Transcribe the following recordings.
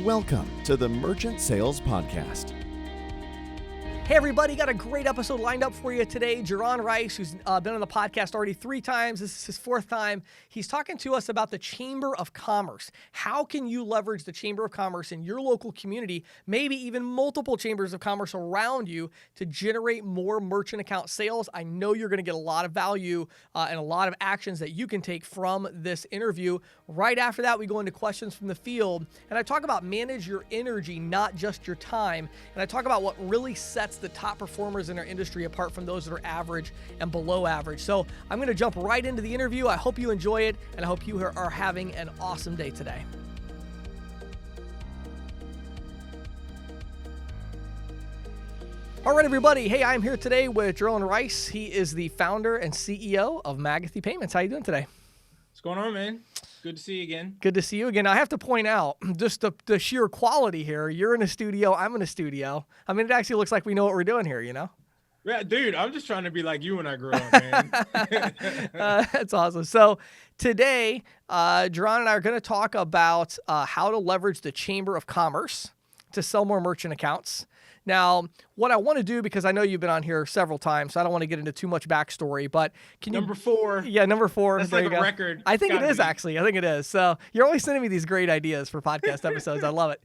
Welcome to the Merchant Sales Podcast. Hey everybody, got a great episode lined up for you today. Jaron Rice, who's been on the podcast already 3 times. This is his 4th time. He's talking to us about the Chamber of Commerce. How can you leverage the Chamber of Commerce in your local community, maybe even multiple chambers of commerce around you to generate more merchant account sales? I know you're going to get a lot of value and a lot of actions that you can take from this interview. Right after that, we go into questions from the field, and I talk about manage your energy, not just your time. And I talk about what really sets the top performers in our industry apart from those that are average and below average. So I'm going to jump right into the interview. I hope you enjoy it, and I hope you are having an awesome day today. All right, everybody. Hey, I'm here today with Jaron Rice. He is the founder and CEO of Magathy Payments. How you doing today? What's going on, man? Good to see you again. Good to see you again. I have to point out just the sheer quality here. You're in a studio. I'm in a studio. I mean, it actually looks like we know what we're doing here, you know? Yeah, dude, I'm just trying to be like you when I grew up, man. That's awesome. So today, Jaron and I are going to talk about how to leverage the Chamber of Commerce to sell more merchant accounts. Now, what I want to do, because I know you've been on here several times, so I don't want to get into too much backstory, but can you... Number 4. Yeah, number 4. That's there like you a go. record. I think it is, be. actually. I think it is. So you're always sending me these great ideas for podcast episodes. I love it.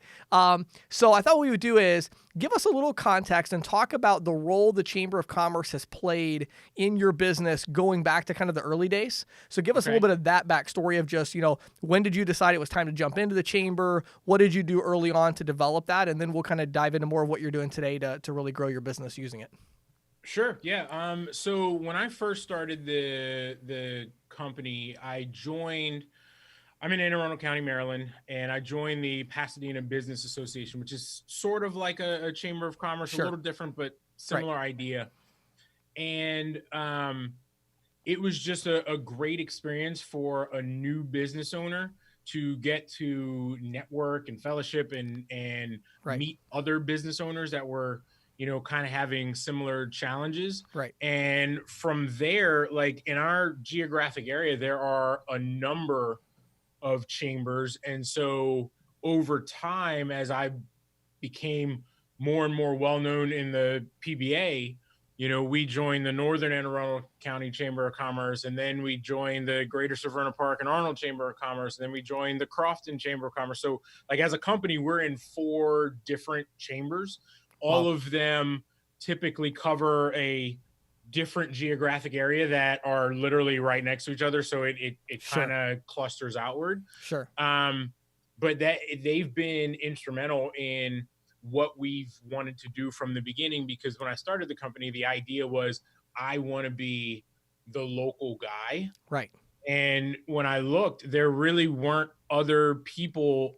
So I thought what we would do is give us a little context and talk about the role the Chamber of Commerce has played in your business going back to kind of the early days. So give us a little bit of that backstory of just, when did you decide it was time to jump into the Chamber? What did you do early on to develop that? And then we'll kind of dive into more of what you're doing today to really grow your business using it. Sure. Yeah. So when I first started the company, I'm in Anne Arundel County, Maryland, and I joined the Pasadena Business Association, which is sort of like a Chamber of Commerce, Sure. a little different, but similar idea. And it was just a great experience for a new business owner to get to network and fellowship and meet other business owners that were, kind of having similar challenges. Right. And from there, like in our geographic area, there are a number of chambers. And so over time, as I became more and more well-known in the PBA, we joined the Northern Anne Arundel County Chamber of Commerce, and then we joined the Greater Severna Park and Arnold Chamber of Commerce, and then we joined the Crofton Chamber of Commerce. So like as a company, we're in 4 different chambers. All of them typically cover a different geographic area that are literally right next to each other. So it kind of clusters outward. Sure. But they've been instrumental in what we've wanted to do from the beginning, because when I started the company, the idea was I want to be the local guy. Right. And when I looked, there really weren't other people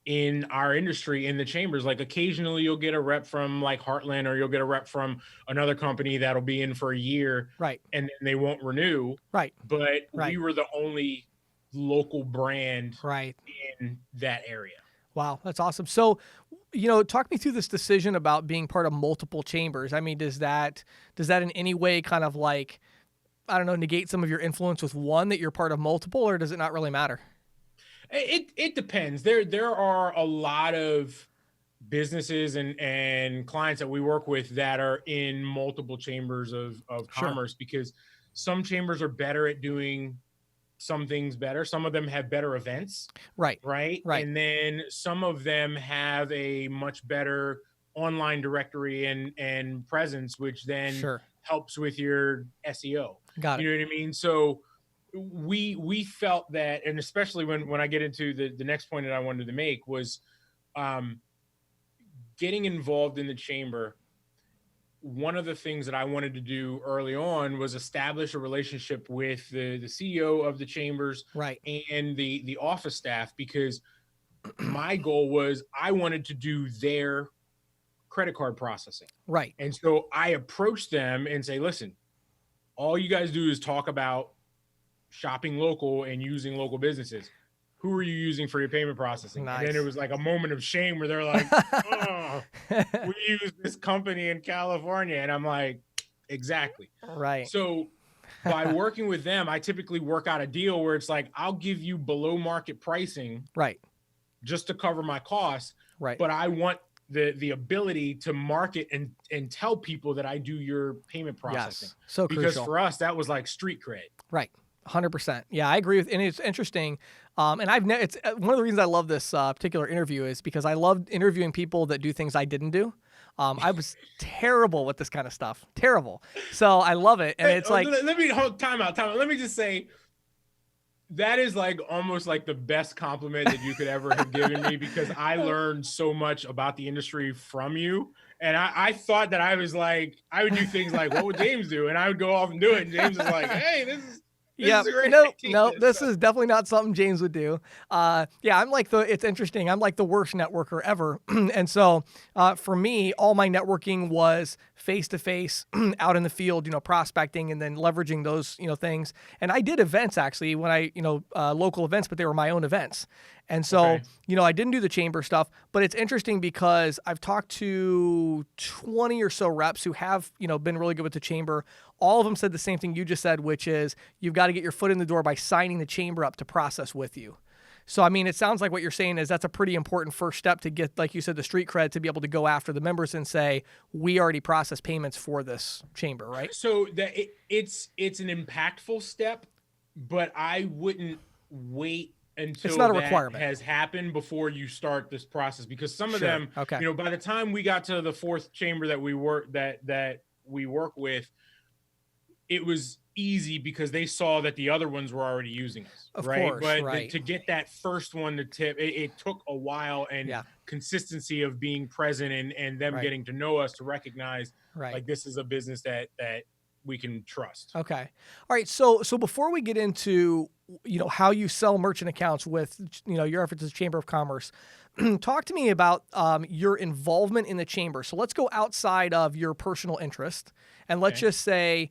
in our industry in the chambers. Like occasionally you'll get a rep from like Heartland, or you'll get a rep from another company that'll be in for a year, right, and then they won't renew. Right. But we were the only local brand in that area. Wow, that's awesome. So, talk me through this decision about being part of multiple chambers. I mean, does that in any way kind of like, I don't know, negate some of your influence with one that you're part of multiple, or does it not really matter? It depends. There are a lot of businesses and clients that we work with that are in multiple chambers of commerce, because some chambers are better at doing some things better. Some of them have better events. Right. And then some of them have a much better online directory and presence, which then helps with your SEO. Got it. You know what I mean? So we felt that, and especially when I get into the next point that I wanted to make was getting involved in the chamber. One of the things that I wanted to do early on was establish a relationship with the CEO of the chambers and the office staff, because my goal was I wanted to do their credit card processing. Right. And so I approached them and say, listen, all you guys do is talk about shopping local and using local businesses. Who are you using for your payment processing? Nice. And then it was like a moment of shame where they're like, oh, we use this company in California. And I'm like, exactly. Right. So by working with them, I typically work out a deal where it's like, I'll give you below market pricing. Right. just to cover my costs. Right. But I want the ability to market and tell people that I do your payment processing. Yes. So because crucial. for us, that was like street cred. Right. 100%. Yeah, I agree with, and it's interesting. And it's one of the reasons I love this particular interview is because I love interviewing people that do things I didn't do. I was terrible with this kind of stuff. Terrible. So I love it. And it's like, let me hold time out. Let me just say, that is like almost like the best compliment that you could ever have given me, because I learned so much about the industry from you. And I thought that I was like, I would do things like, what would James do? And I would go off and do it. And James is like, hey, this is a great idea. No, this is definitely not something James would do. I'm like it's interesting. I'm like the worst networker ever. And so for me, all my networking was face-to-face out in the field, prospecting and then leveraging those, things. And I did events actually when local events, but they were my own events. And so, Okay. I didn't do the chamber stuff, but it's interesting because I've talked to 20 or so reps who have, been really good with the chamber. All of them said the same thing you just said, which is you've got to get your foot in the door by signing the chamber up to process with you. So, I mean, it sounds like what you're saying is that's a pretty important first step to get, like you said, the street cred to be able to go after the members and say, we already process payments for this chamber, right? So it's an impactful step, but I wouldn't wait until It's not a that requirement. has happened before you start this process, because some of Sure. them, Okay. by the time we got to the fourth chamber that we work with, it was easy because they saw that the other ones were already using us. Of right. course, But right. to get that first one to tip, it took a while, and Yeah. consistency of being present and them Right. getting to know us to recognize Right. like this is a business that we can trust. Okay. All right. So before we get into, how you sell merchant accounts with, your efforts as Chamber of Commerce, talk to me about your involvement in the chamber. So let's go outside of your personal interest and let's Okay. just say,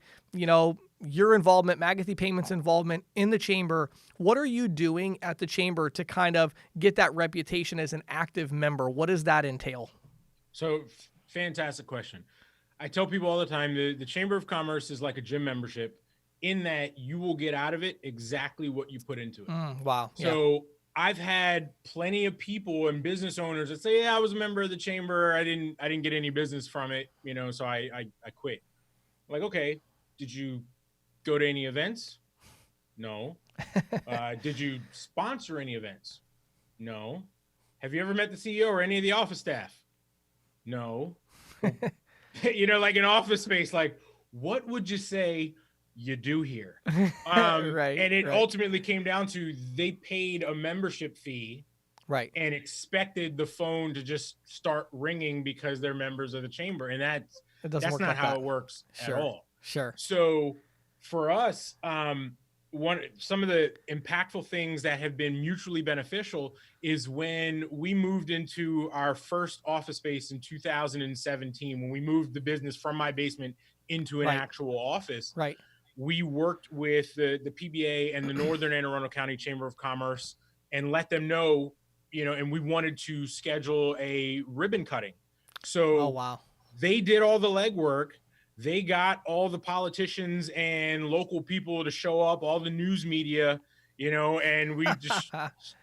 your involvement, Magathy Payments involvement in the chamber. What are you doing at the chamber to kind of get that reputation as an active member? What does that entail? So fantastic question. I tell people all the time, the Chamber of Commerce is like a gym membership in that you will get out of it exactly what you put into it. Wow. So I've had plenty of people and business owners that say, yeah, I was a member of the chamber. I didn't get any business from it, so I quit. I'm like, okay, did you go to any events? No. Did you sponsor any events? No. Have you ever met the CEO or any of the office staff? No. Like in Office Space, like, what would you say you do here? Right. And it right. ultimately came down to they paid a membership fee, Right. and expected the phone to just start ringing because they're members of the chamber. And It doesn't that's work not like how that. it works Sure. at all. Sure. So for us, some of the impactful things that have been mutually beneficial is when we moved into our first office space in 2017, when we moved the business from my basement into an Right. actual office. Right. We worked with the PBA and the Northern Anne Arundel County Chamber of Commerce and let them know, and we wanted to schedule a ribbon cutting. So Oh, wow. they did all the legwork. They got all the politicians and local people to show up, all the news media, and we just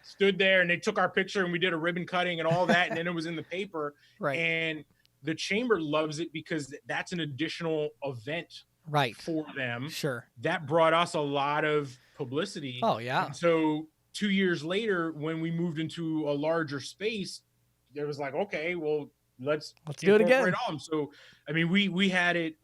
stood there and they took our picture and we did a ribbon cutting and all that. And then it was in the paper. Right. And the chamber loves it because that's an additional event Right. for them. Sure. That brought us a lot of publicity. Oh, yeah. And so 2 years later, when we moved into a larger space, there was like, okay, well, let's do it again. incorporate all of them. So, I mean, we had it,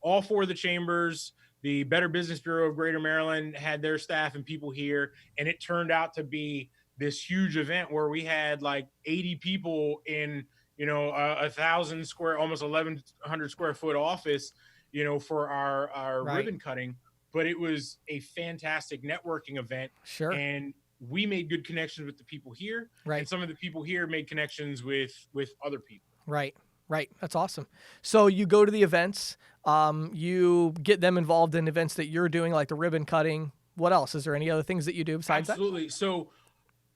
all four of the chambers, the Better Business Bureau of Greater Maryland had their staff and people here. And it turned out to be this huge event where we had like 80 people in, 1,000 square, almost 1,100 square foot office, for our Right. ribbon cutting. But it was a fantastic networking event. Sure. And we made good connections with the people here. Right. And some of the people here made connections with other people. Right. Right. That's awesome. So you go to the events, you get them involved in events that you're doing, like the ribbon cutting. What else? Is there any other things that you do besides Absolutely. So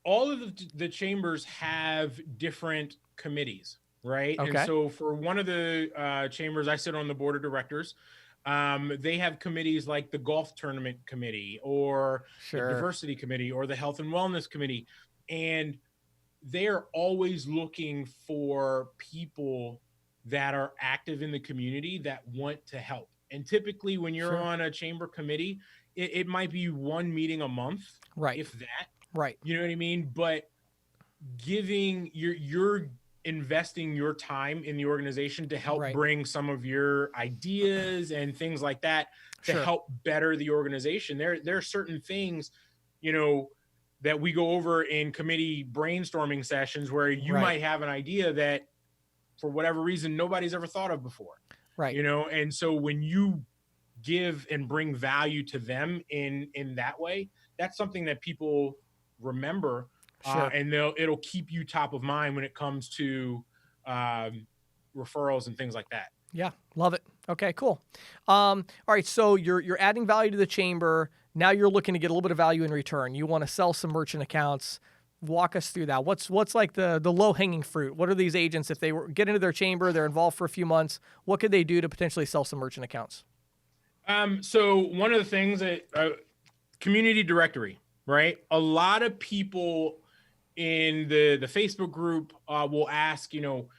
all of the chambers have different committees, right? Okay. And so for one of the chambers, I sit on the board of directors. They have committees like the golf tournament committee or Sure. the diversity committee or the health and wellness committee. And they're always looking for people that are active in the community that want to help. And typically when you're Sure. on a chamber committee, it might be one meeting a month, Right. if that, Right. you know what I mean? But giving you're investing your time in the organization to help Right. bring some of your ideas and things like that to Sure. help better the organization. There are certain things, you know, that we go over in committee brainstorming sessions where you Right. might have an idea that for whatever reason nobody's ever thought of before. Right. You know, and so when you give and bring value to them in that way, that's something that people remember, Sure. and it'll keep you top of mind when it comes to referrals and things like that. Yeah, love it. Okay, cool. All right, so you're adding value to the chamber. Now you're looking to get a little bit of value in return. You want to sell some merchant accounts. Walk us through that. What's like the low hanging fruit? What are these agents, if they get into their chamber, they're involved for a few months, what could they do to potentially sell some merchant accounts? So one of the things that community directory, right? A lot of people in the Facebook group will ask, you know,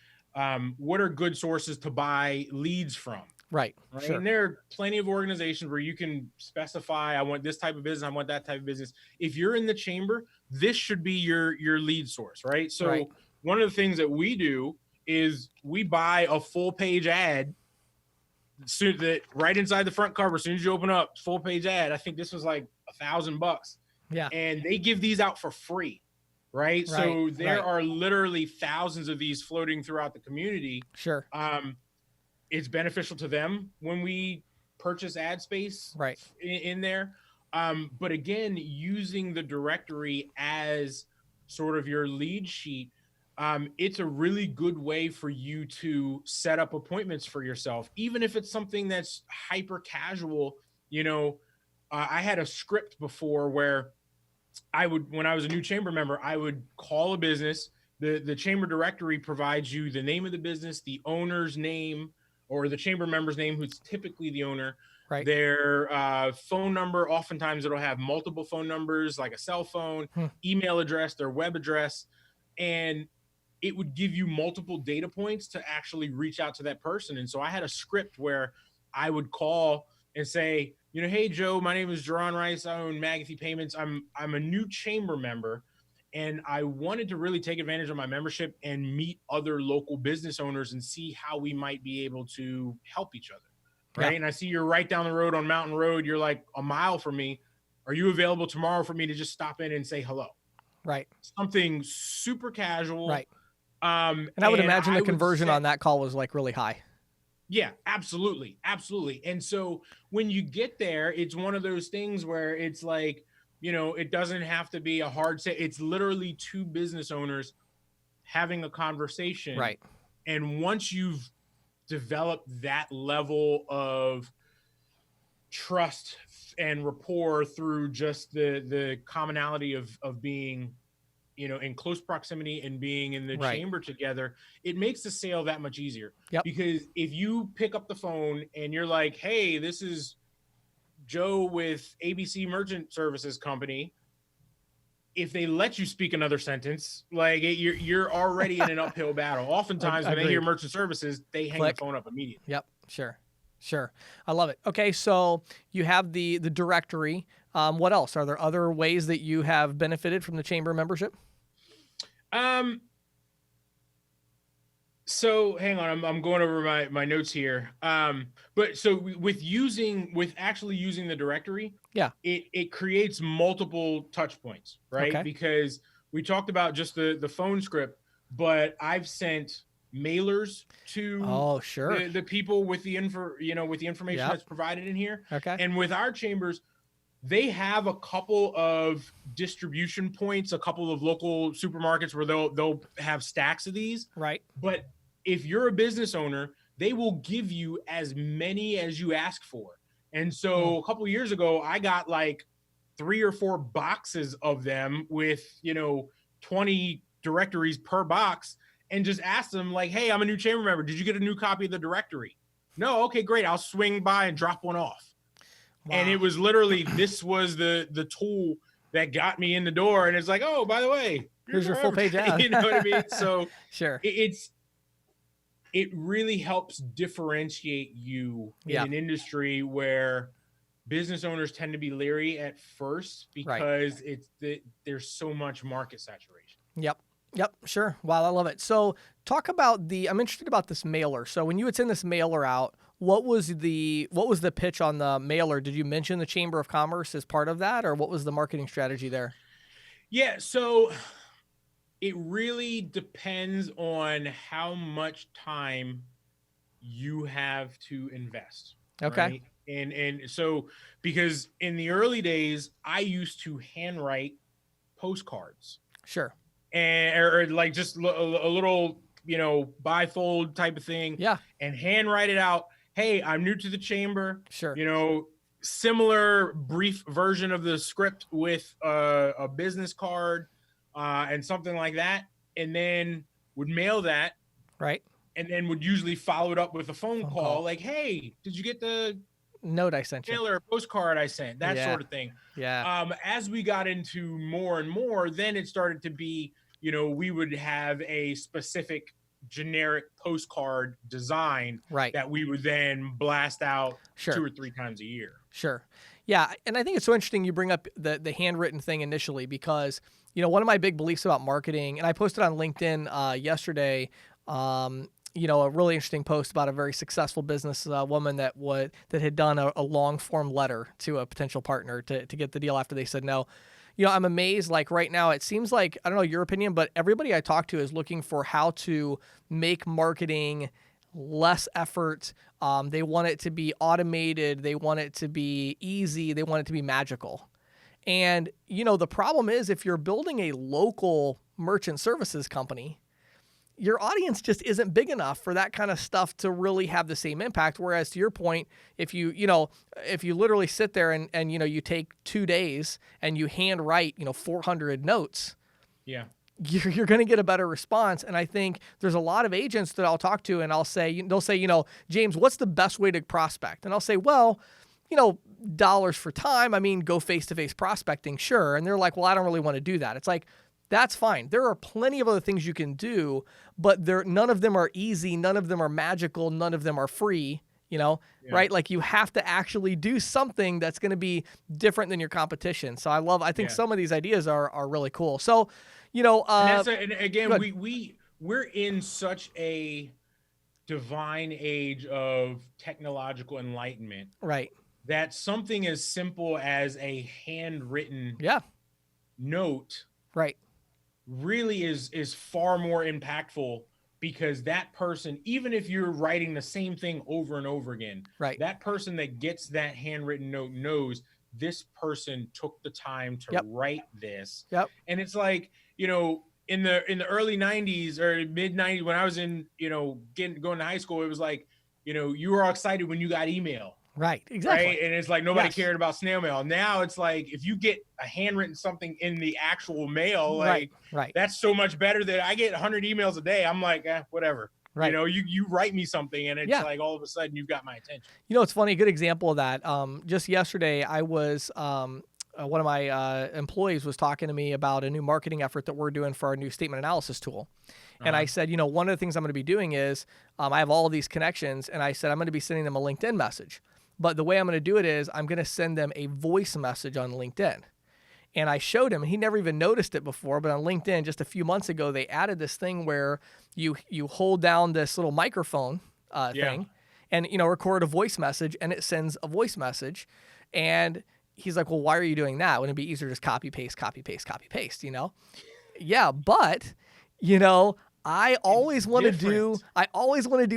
what are good sources to buy leads from? Right. Sure. And there are plenty of organizations where you can specify, I want this type of business, I want that type of business. If you're in the chamber, this should be your lead source, right? So Right. one of the things that we do is we buy a full page ad, so that right inside the front cover, as soon as you open up, full page ad. I think this was like $1,000, Yeah. and they give these out for free, right? So there right. are literally thousands of these floating throughout the community. Sure. It's beneficial to them when we purchase ad space Right. in there. But again, using the directory as sort of your lead sheet, it's a really good way for you to set up appointments for yourself, even if it's something that's hyper casual. You know, I had a script before where when I was a new chamber member, I would call a business. The chamber directory provides you the name of the business, the owner's name, or the chamber member's name, who's typically the owner, Right. their phone number. Oftentimes it'll have multiple phone numbers, like a cell phone, email address, their web address, and it would give you multiple data points to actually reach out to that person. And so I had a script where I would call and say, you know, hey, Joe, my name is Jerron Rice. I own Magathy Payments. I'm a new chamber member, and I wanted to really take advantage of my membership and meet other local business owners and see how we might be able to help each other. Right. Yeah. And I see you're right down the road on Mountain Road. You're like a mile from me. Are you available tomorrow for me to just stop in and say hello? Right. Something super casual. Right. And I would imagine the conversion on that call was like really high. Yeah, absolutely. Absolutely. And so when you get there, it's one of those things where it's like, you know, it doesn't have to be a hard say. It's literally two business owners having a conversation. Right. And once you've developed that level of trust and rapport through just the commonality of being, you know, in close proximity and being in the chamber together, it makes the sale that much easier. Yep. Because if you pick up the phone and you're like, hey, this is Joe with ABC Merchant Services Company, if they let you speak another sentence, like you're already in an uphill battle. Oftentimes when they hear merchant services, they hang the phone up immediately. Yep. Sure. I love it. Okay. So you have the directory. What else? Are there other ways that you have benefited from the chamber membership? So hang on, I'm going over my notes here. But so with actually using the directory, yeah, it creates multiple touch points, right? Okay. Because we talked about just the phone script, but I've sent mailers to the people with the information that's provided in here. Okay. And with our chambers, they have a couple of distribution points, a couple of local supermarkets where they'll have stacks of these. Right. But if you're a business owner, they will give you as many as you ask for. And so a couple of years ago, I got like 3 or 4 boxes of them with, 20 directories per box, and just asked them like, hey, I'm a new chamber member. Did you get a new copy of the directory? No. Okay, great. I'll swing by and drop one off. Wow. And it was literally, this was the tool that got me in the door. And it's like, oh, by the way, Here's your full page ad. You know what I mean? So sure. It really helps differentiate you in an industry where business owners tend to be leery at first because there's so much market saturation. Yep, sure. Wow, I love it. So talk about I'm interested about this mailer. So when you would send this mailer out, what was the pitch on the mailer? Did you mention the Chamber of Commerce as part of that, or what was the marketing strategy there? Yeah, so it really depends on how much time you have to invest. Okay. Right? And so, because in the early days, I used to handwrite postcards. Sure. Or like just a little, bifold type of thing. Yeah. And handwrite it out. Hey, I'm new to the chamber. Sure. Similar brief version of the script with a business card and something like that. And then would mail that. Right. And then would usually follow it up with a phone call. Like, hey, did you get the note I sent you? Or postcard I sent, that sort of thing. Yeah. As we got into more and more, then it started to be, we would have a specific generic postcard design that we would then blast out 2 or 3 times a year. Sure. Yeah. And I think it's so interesting you bring up the handwritten thing initially because, one of my big beliefs about marketing, and I posted on LinkedIn yesterday, a really interesting post about a very successful business woman that had done a long form letter to a potential partner to get the deal after they said no. I'm amazed. Like right now, it seems like, I don't know your opinion, but everybody I talk to is looking for how to make marketing less effort. They want it to be automated. They want it to be easy. They want it to be magical. And, the problem is if you're building a local merchant services company, your audience just isn't big enough for that kind of stuff to really have the same impact. Whereas to your point, if you literally sit there and you take 2 days and you handwrite, 400 notes, you're going to get a better response. And I think there's a lot of agents that I'll talk to and they'll say, James, what's the best way to prospect? And I'll say, well, dollars for time. I mean, go face-to-face prospecting. Sure. And they're like, well, I don't really want to do that. It's like, that's fine. There are plenty of other things you can do, but none of them are easy. None of them are magical. None of them are free, right? Like you have to actually do something that's going to be different than your competition. So I think some of these ideas are really cool. So, and again, we're in such a divine age of technological enlightenment. Right. That something as simple as a handwritten note right. really is far more impactful because that person, even if you're writing the same thing over and over again, that person that gets that handwritten note knows this person took the time to write this. And it's like, in the early 90s or mid 90s when I was in, going to high school, it was like, you were all excited when you got email. Right, exactly. Right? And it's like nobody cared about snail mail. Now it's like if you get a handwritten something in the actual mail, like that's so much better that I get 100 emails a day. I'm like, whatever. Right. You write me something and it's like all of a sudden you've got my attention. It's funny, a good example of that. Just yesterday I was one of my employees was talking to me about a new marketing effort that we're doing for our new statement analysis tool. And I said, one of the things I'm going to be doing is I have all of these connections and I said, I'm going to be sending them a LinkedIn message. But the way I'm going to do it is I'm going to send them a voice message on LinkedIn. And I showed him, he never even noticed it before, but on LinkedIn just a few months ago, they added this thing where you hold down this little microphone thing and, record a voice message and it sends a voice message. And he's like, well, why are you doing that? Wouldn't it be easier to just copy, paste, Yeah, but, I always want to do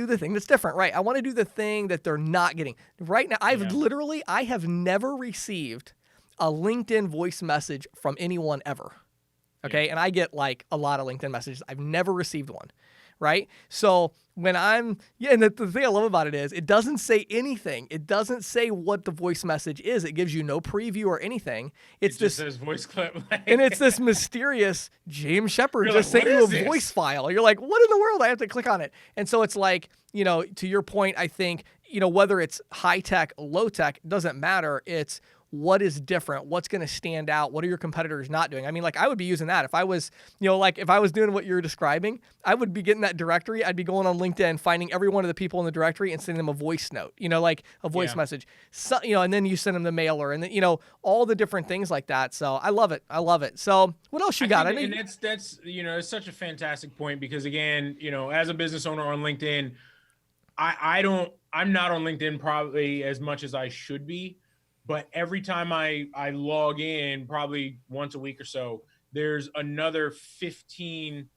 the thing that's different, right? I want to do the thing that they're not getting. Right now, I have never received a LinkedIn voice message from anyone ever. Okay. Yeah. And I get like a lot of LinkedIn messages. I've never received one. Right. So when and the thing I love about it is it doesn't say anything. It doesn't say what the voice message is. It gives you no preview or anything. It just says voice clip. And it's this mysterious James Shepard just sent you a voice file. You're like, what in the world? I have to click on it. And so it's like, to your point, I think, whether it's high tech, low tech, doesn't matter. It's what is different, what's going to stand out, what are your competitors not doing. I mean, like I would be using that if I was, like if I was doing what you're describing, I would be getting that directory. I'd be going on LinkedIn, finding every one of the people in the directory and sending them a voice note, like a voice message, so, and then you send them the mailer and then, all the different things like that. So I love it. So what else you got? And that's, it's such a fantastic point because again, as a business owner on LinkedIn, I'm not on LinkedIn probably as much as I should be, but every time I log in, probably once a week or so, there's another 15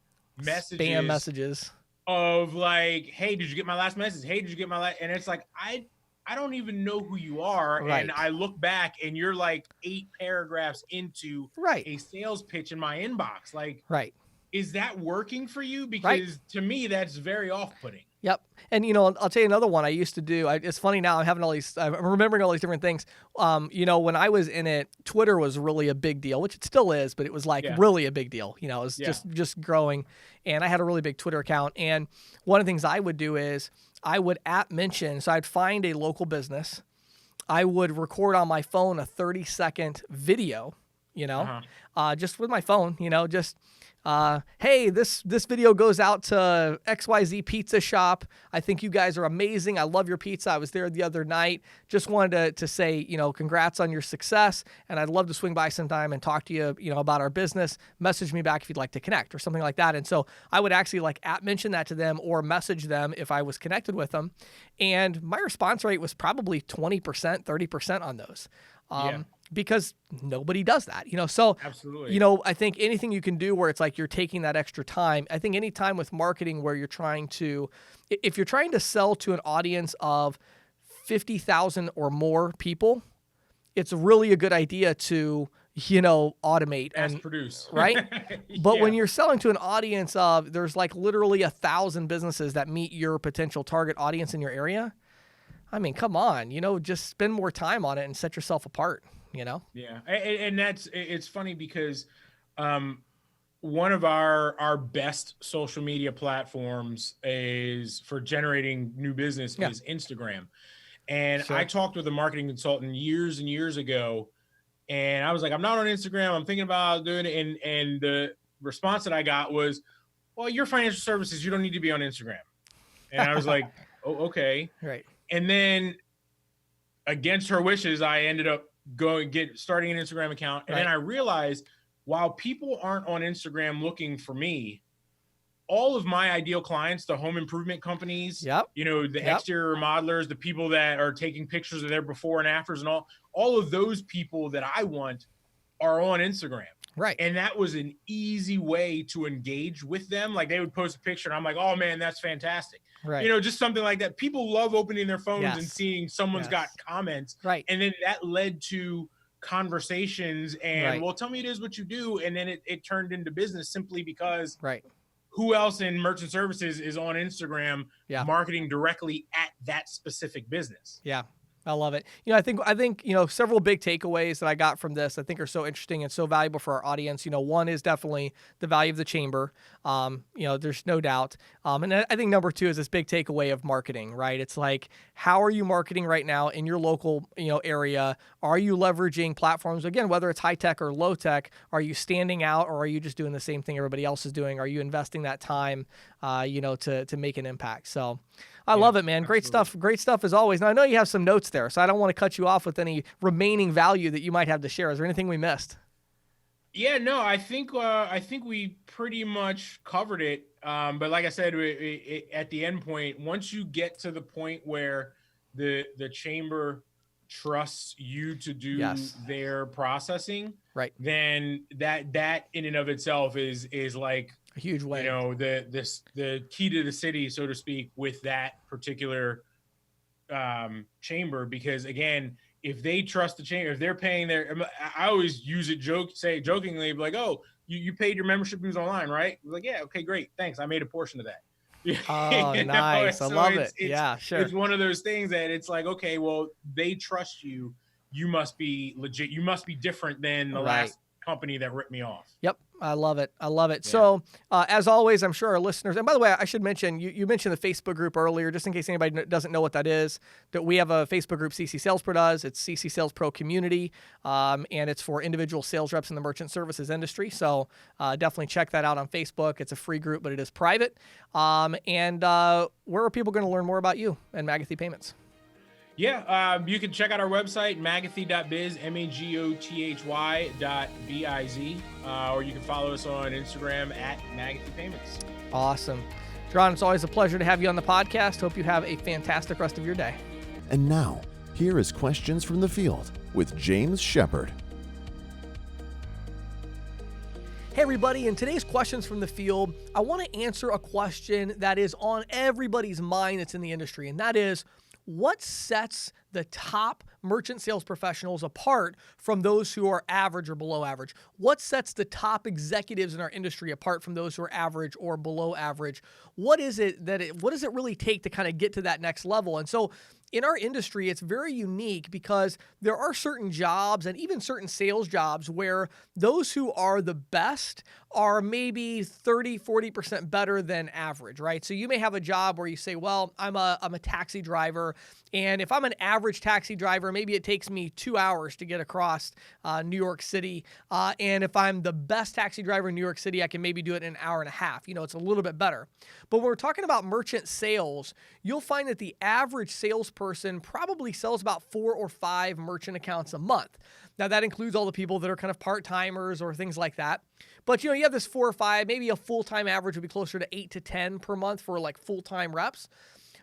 spam messages of like, hey, did you get my last message? Hey, did you get my last? And it's like, I don't even know who you are. Right. And I look back and you're like 8 paragraphs into a sales pitch in my inbox. Like, is that working for you? Because to me, that's very off-putting. Yep. And, I'll tell you another one I used to do. It's funny now. I'm remembering all these different things. When I was in it, Twitter was really a big deal, which it still is, but it was like really a big deal. It was just growing. And I had a really big Twitter account. And one of the things I would do is I would mention. So I'd find a local business. I would record on my phone a 30-second video, just with my phone, hey, this video goes out to XYZ Pizza Shop. I think you guys are amazing. I love your pizza. I was there the other night. Just wanted to say, congrats on your success. And I'd love to swing by sometime and talk to you, about our business. Message me back if you'd like to connect or something like that. And so I would actually mention that to them or message them if I was connected with them. And my response rate was probably 20%, 30% on those. Because nobody does that, so absolutely. I think anything you can do where it's like you're taking that extra time. I think any time with marketing where if you're trying to sell to an audience of 50,000 or more people, it's really a good idea to, automate and produce, right? But when you're selling to an audience of, there's like literally 1,000 businesses that meet your potential target audience in your area. I mean, come on, just spend more time on it and set yourself apart. Yeah. And it's funny because one of our best social media platforms is for generating new business is Instagram. And I talked with a marketing consultant years and years ago, and I was like, I'm not on Instagram. I'm thinking about doing it. And the response that I got was, well, you're financial services. You don't need to be on Instagram. And I was like, oh, okay. Right. And then against her wishes, I ended up starting an Instagram account. And then I realized while people aren't on Instagram looking for me, all of my ideal clients, the home improvement companies, the exterior modelers, the people that are taking pictures of their before and afters and all of those people that I want are on Instagram. Right. And that was an easy way to engage with them. Like they would post a picture and I'm like, oh man, that's fantastic. Right. Just something like that. People love opening their phones and seeing someone's got comments. Right. And then that led to conversations and well, tell me it is what you do. And then it turned into business simply because who else in merchant services is on Instagram marketing directly at that specific business? Yeah. I love it. I think several big takeaways that I got from this I think are so interesting and so valuable for our audience. One is definitely the value of the chamber. There's no doubt. And I think number 2 is this big takeaway of marketing, right? It's like, how are you marketing right now in your local, area? Are you leveraging platforms, again, whether it's high tech or low tech? Are you standing out or are you just doing the same thing everybody else is doing? Are you investing that time, to make an impact? So I love it, man. Great stuff. Great stuff as always. Now, I know you have some notes there, so I don't want to cut you off with any remaining value that you might have to share. Is there anything we missed? Yeah, no, I think we pretty much covered it. But like I said, at the end point, once you get to the point where the chamber trusts you to do their processing, then that in and of itself is like a huge way. The key to the city, so to speak, with that particular chamber, because again, if they trust the chamber, if they're paying I always use it jokingly, like, oh, you paid your membership dues online, right? Like, yeah, okay, great, thanks. I made a portion of that. Oh, nice. I love it. Yeah, sure. It's one of those things that it's like, okay, well, they trust you. You must be legit. You must be different than the last company that ripped me off. Yep. I love it. I love it. Yeah. So, as always, I'm sure our listeners, and by the way, I should mention, you mentioned the Facebook group earlier, just in case anybody doesn't know what that is, that we have a Facebook group, CC Sales Pro does. It's CC Sales Pro Community, and it's for individual sales reps in the merchant services industry. So, definitely check that out on Facebook. It's a free group, but it is private. And where are people going to learn more about you and Magathy Payments? Yeah, you can check out our website, magathy.biz, magothy.biz, or you can follow us on Instagram at Magathy Payments. Awesome. John, it's always a pleasure to have you on the podcast. Hope you have a fantastic rest of your day. And now, here is Questions from the Field with James Shepard. Hey everybody, in today's Questions from the Field, I want to answer a question that is on everybody's mind that's in the industry, and that is, what sets the top merchant sales professionals apart from those who are average or below average? What sets the top executives in our industry apart from those who are average or below average? What does it really take to kind of get to that next level? And so in our industry, it's very unique because there are certain jobs and even certain sales jobs where those who are the best are maybe 30, 40% better than average, right? So you may have a job where you say, well, I'm a taxi driver, and if I'm an average taxi driver, maybe it takes me 2 hours to get across New York City. And if I'm the best taxi driver in New York City, I can maybe do it in an hour and a half. It's a little bit better. But when we're talking about merchant sales, you'll find that the average salesperson probably sells about 4 or 5 merchant accounts a month. Now, that includes all the people that are kind of part-timers or things like that. But, you have this 4 or 5, maybe a full-time average would be closer to 8 to 10 per month for like full-time reps.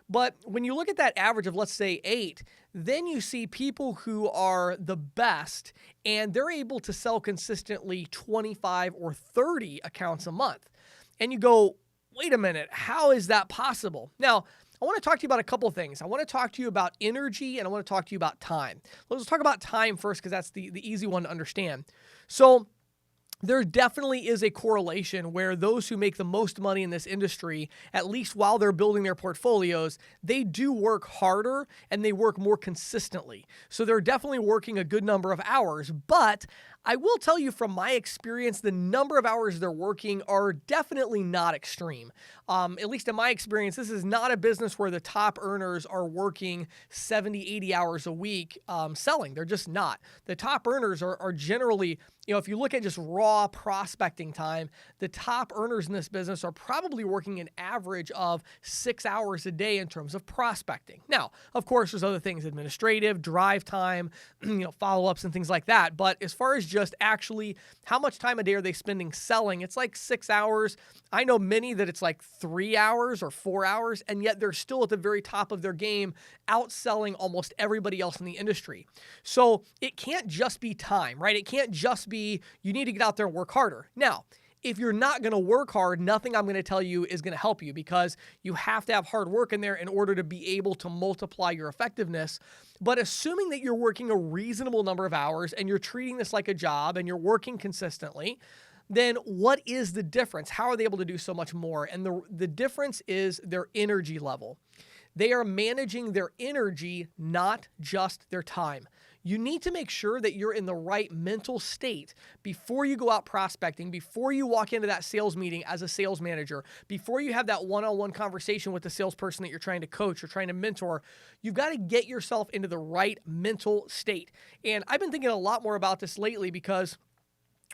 But when you look at that average of, let's say, 8, then you see people who are the best, and they're able to sell consistently 25 or 30 accounts a month. And you go, wait a minute, how is that possible? Now, I want to talk to you about a couple of things. I want to talk to you about energy, and I want to talk to you about time. Let's talk about time first, because that's the easy one to understand. So there definitely is a correlation where those who make the most money in this industry, at least while they're building their portfolios, they do work harder and they work more consistently. So they're definitely working a good number of hours, but I will tell you from my experience, the number of hours they're working are definitely not extreme. At least in my experience, this is not a business where the top earners are working 70, 80 hours a week selling. They're just not. The top earners are generally, if you look at just raw prospecting time, the top earners in this business are probably working an average of 6 hours a day in terms of prospecting. Now, of course, there's other things, administrative, drive time, follow-ups and things like that. But as far as just actually how much time a day are they spending selling, it's like 6 hours. I know many that it's like 3 hours or 4 hours, and yet they're still at the very top of their game, outselling almost everybody else in the industry. So it can't just be time, right? It can't just be you need to get out there and work harder. Now, if you're not going to work hard, nothing I'm going to tell you is going to help you, because you have to have hard work in there in order to be able to multiply your effectiveness. But assuming that you're working a reasonable number of hours and you're treating this like a job and you're working consistently, then what is the difference? How are they able to do so much more? And the difference is their energy level. They are managing their energy, not just their time. You need to make sure that you're in the right mental state before you go out prospecting, before you walk into that sales meeting as a sales manager, before you have that one-on-one conversation with the salesperson that you're trying to coach or trying to mentor. You've got to get yourself into the right mental state. And I've been thinking a lot more about this lately because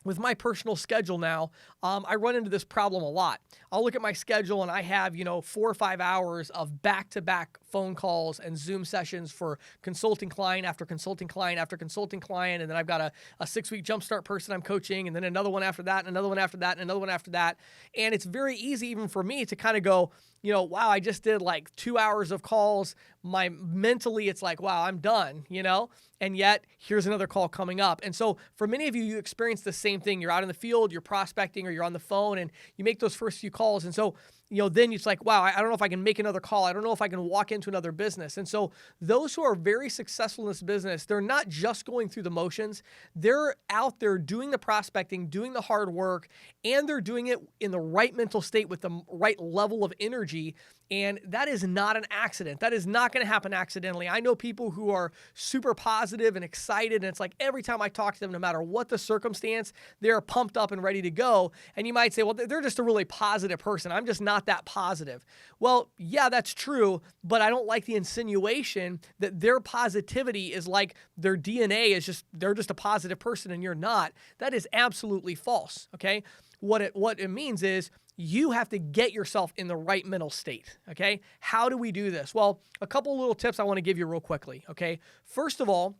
with my personal schedule now, I run into this problem a lot. I'll look at my schedule and I have, 4 or 5 hours of back-to-back phone calls and Zoom sessions for consulting client after consulting client after consulting client. And then I've got a 6-week jumpstart person I'm coaching, and then another one after that, and another one after that, and another one after that. And it's very easy even for me to kind of go, wow, I just did like 2 hours of calls. Mentally, it's like, wow, I'm done, and yet here's another call coming up. And so for many of you, you experience the same thing. You're out in the field, you're prospecting, or you're on the phone, and you make those first few calls. And so then it's like, wow, I don't know if I can make another call. I don't know if I can walk into another business. And so those who are very successful in this business, they're not just going through the motions. They're out there doing the prospecting, doing the hard work, and they're doing it in the right mental state with the right level of energy. And that is not an accident. That is not going to happen accidentally. I know people who are super positive and excited, and it's like every time I talk to them, no matter what the circumstance, they're pumped up and ready to go. And you might say, well, they're just a really positive person. I'm just not that positive. Well, yeah, that's true, but I don't like the insinuation that their positivity is like their DNA is just, they're just a positive person and you're not. That is absolutely false, okay? What it means is you have to get yourself in the right mental state, okay? How do we do this? Well, a couple little tips I want to give you real quickly, okay? First of all,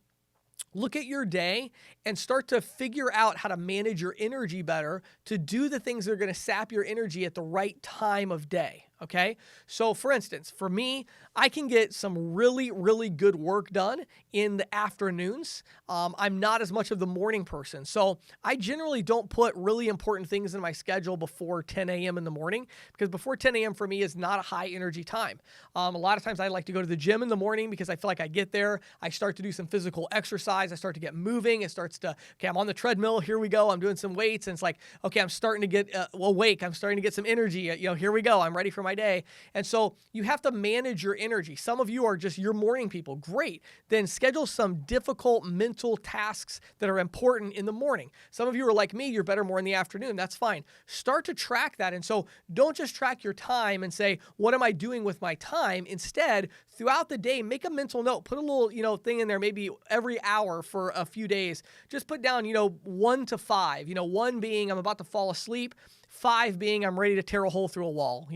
look at your day and start to figure out how to manage your energy better to do the things that are going to sap your energy at the right time of day, okay? So for instance, for me, I can get some really, really good work done in the afternoons. I'm not as much of the morning person. So I generally don't put really important things in my schedule before 10 a.m. in the morning, because before 10 a.m. for me is not a high energy time. A lot of times I like to go to the gym in the morning because I feel like I get there, I start to do some physical exercise, I start to get moving, it starts to, okay, I'm on the treadmill, here we go, I'm doing some weights, and it's like, okay, I'm starting to get awake, I'm starting to get some energy, here we go, I'm ready for my day. And so you have to manage your energy. Some of you are just your morning people. Great. Then schedule some difficult mental tasks that are important in the morning. Some of you are like me, you're better more in the afternoon. That's fine. Start to track that. And so don't just track your time and say, what am I doing with my time? Instead, throughout the day, make a mental note. Put a little, thing in there, maybe every hour for a few days. Just put down, 1 to 5. 1 being I'm about to fall asleep. 5 being I'm ready to tear a hole through a wall.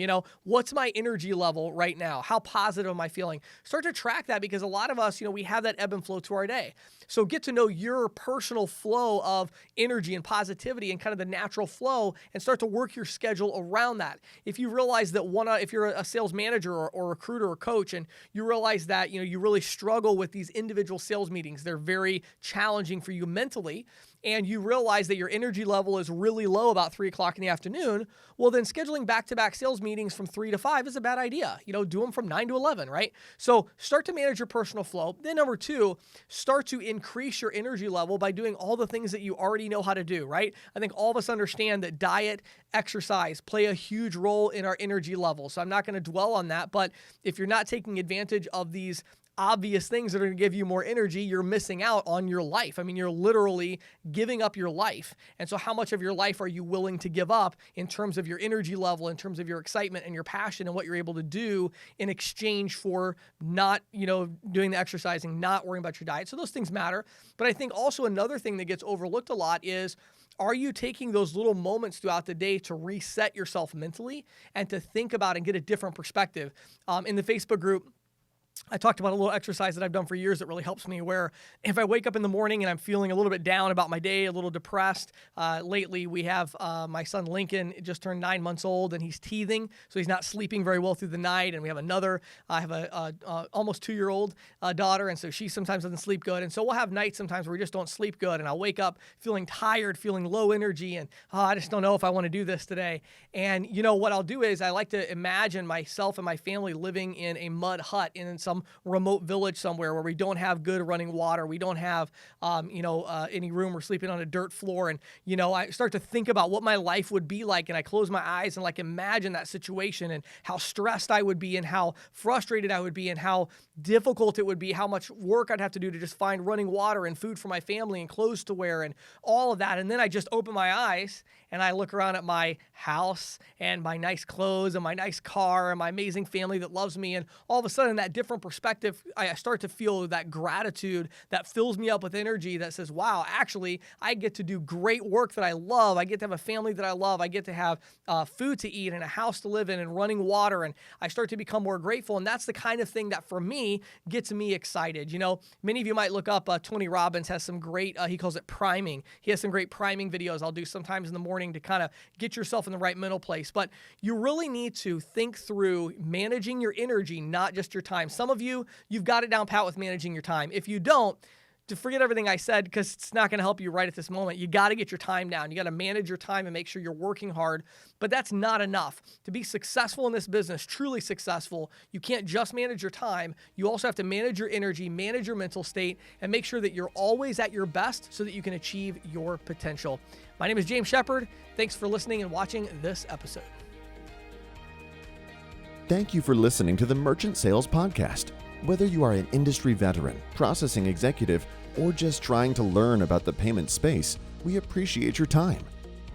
What's my energy level right now? How positive am I feeling? Start to track that, because a lot of us, we have that ebb and flow to our day. So get to know your personal flow of energy and positivity and kind of the natural flow, and start to work your schedule around that. If you realize that if you're a sales manager or recruiter or coach, and you realize that, you really struggle with these individual sales meetings, they're very challenging for you mentally, and you realize that your energy level is really low about 3 o'clock in the afternoon, well, then scheduling back-to-back sales meetings from 3 to 5 is a bad idea. Do them from 9 to 11, right? So start to manage your personal flow. Then number 2, start to increase your energy level by doing all the things that you already know how to do, right? I think all of us understand that diet, exercise play a huge role in our energy level. So I'm not going to dwell on that, but if you're not taking advantage of these obvious things that are going to give you more energy, you're missing out on your life. I mean, you're literally giving up your life. And so how much of your life are you willing to give up in terms of your energy level, in terms of your excitement and your passion and what you're able to do in exchange for not, doing the exercising, not worrying about your diet? So those things matter. But I think also another thing that gets overlooked a lot is, are you taking those little moments throughout the day to reset yourself mentally and to think about and get a different perspective? In the Facebook group, I talked about a little exercise that I've done for years that really helps me, where if I wake up in the morning and I'm feeling a little bit down about my day, a little depressed, lately we have my son Lincoln just turned 9 months old, and he's teething, so he's not sleeping very well through the night. And we have I have a almost 2-year-old daughter, and so she sometimes doesn't sleep good. And so we'll have nights sometimes where we just don't sleep good, and I'll wake up feeling tired, feeling low energy, and I just don't know if I want to do this today. And what I'll do is I like to imagine myself and my family living in a mud hut in some remote village somewhere where we don't have good running water. We don't have, any room. We're sleeping on a dirt floor. And, I start to think about what my life would be like. And I close my eyes and imagine that situation and how stressed I would be and how frustrated I would be and how difficult it would be, how much work I'd have to do to just find running water and food for my family and clothes to wear and all of that. And then I just open my eyes and I look around at my house and my nice clothes and my nice car and my amazing family that loves me. And all of a sudden, that different perspective, I start to feel that gratitude that fills me up with energy that says, wow, actually, I get to do great work that I love. I get to have a family that I love. I get to have food to eat and a house to live in and running water. And I start to become more grateful. And that's the kind of thing that for me gets me excited. Many of you might look up Tony Robbins has some great, he calls it priming. He has some great priming videos I'll do sometimes in the morning to kind of get yourself in the right mental place. But you really need to think through managing your energy, not just your time. Some of you, you've got it down pat with managing your time. If you don't, to forget everything I said because it's not going to help you right at this moment. You got to get your time down. You got to manage your time and make sure you're working hard. But that's not enough. To be successful in this business, truly successful, you can't just manage your time. You also have to manage your energy, manage your mental state, and make sure that you're always at your best so that you can achieve your potential. My name is James Shepard. Thanks for listening and watching this episode. Thank you for listening to the Merchant Sales Podcast. Whether you are an industry veteran, processing executive, or just trying to learn about the payment space, we appreciate your time.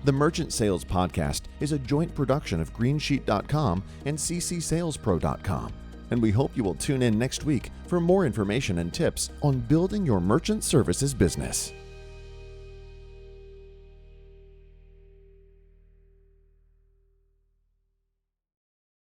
The Merchant Sales Podcast is a joint production of greensheet.com and ccsalespro.com, and we hope you will tune in next week for more information and tips on building your merchant services business.